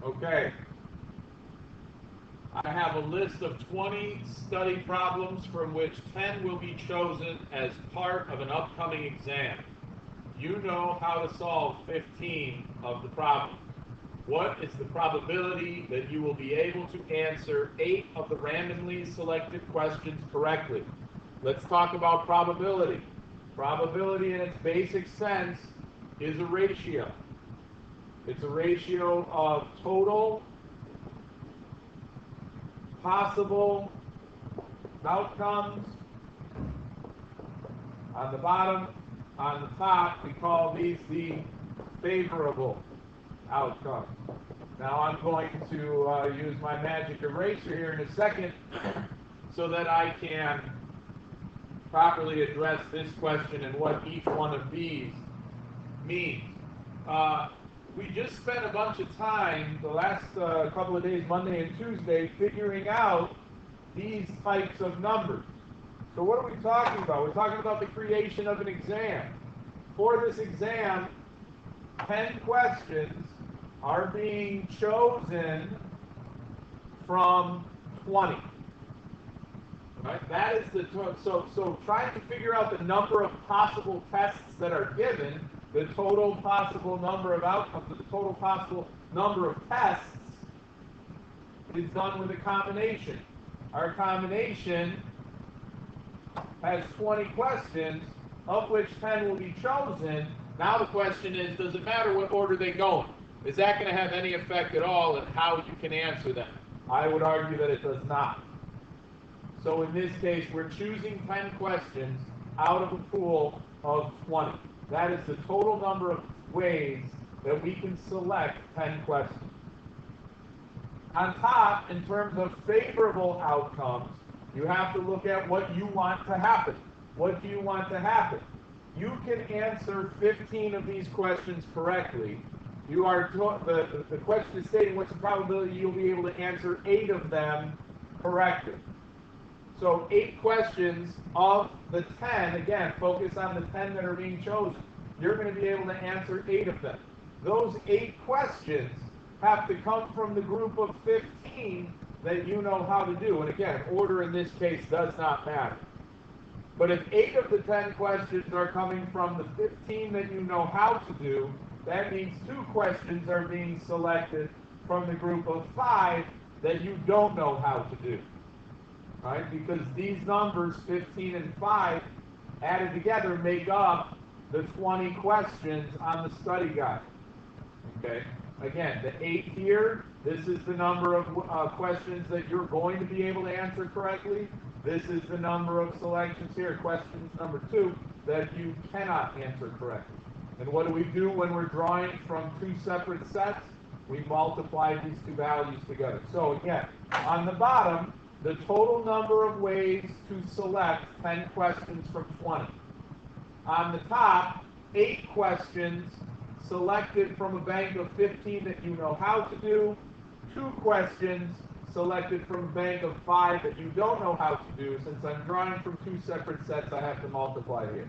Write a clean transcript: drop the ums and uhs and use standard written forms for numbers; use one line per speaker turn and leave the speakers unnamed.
Okay. I have a list of 20 study problems from which 10 will be chosen as part of an upcoming exam. You know how to solve 15 of the problems. What is the probability that you will be able to answer 8 of the randomly selected questions correctly? Let's talk about probability. Probability in its basic sense is a ratio. It's a ratio of total possible outcomes on the bottom. On the top, we call these the favorable outcomes. Now I'm going to use my magic eraser here in a second so that I can properly address this question and what each one of these means. We just spent a bunch of time the last couple of days, Monday and Tuesday, figuring out these types of numbers. So what are we talking about? We're talking about the creation of an exam. For this exam, 10 questions are being chosen from 20. Right? That is the so trying to figure out the number of possible tests that are given, the total possible number of outcomes, the total possible number of tests is done with a combination. Our combination has 20 questions, of which 10 will be chosen. Now the question is, does it matter what order they go in? Is that going to have any effect at all in how you can answer them? I would argue that it does not. So in this case, we're choosing 10 questions out of a pool of 20. That is the total number of ways that we can select 10 questions. On top, in terms of favorable outcomes, you have to look at what you want to happen. What do you want to happen? You can answer 15 of these questions correctly. You are the question is stating what's the probability you'll be able to answer 8 of them correctly. So 8 questions of the 10, again, focus on the 10 that are being chosen. You're going to be able to answer 8 of them. Those 8 questions have to come from the group of 15 that you know how to do. And again, order in this case does not matter. But if 8 of the 10 questions are coming from the 15 that you know how to do, that means 2 questions are being selected from the group of 5 that you don't know how to do. Right? Because these numbers, 15 and 5, added together make up the 20 questions on the study guide. Okay? Again, the 8 here, this is the number of questions that you're going to be able to answer correctly. This is the number of selections here, questions number 2, that you cannot answer correctly. And what do we do when we're drawing from 2 separate sets? We multiply these 2 values together. So again, on the bottom, the total number of ways to select 10 questions from 20. On the top, 8 questions selected from a bank of 15 that you know how to do, 2 questions selected from a bank of 5 that you don't know how to do. Since I'm drawing from 2 separate sets, I have to multiply here.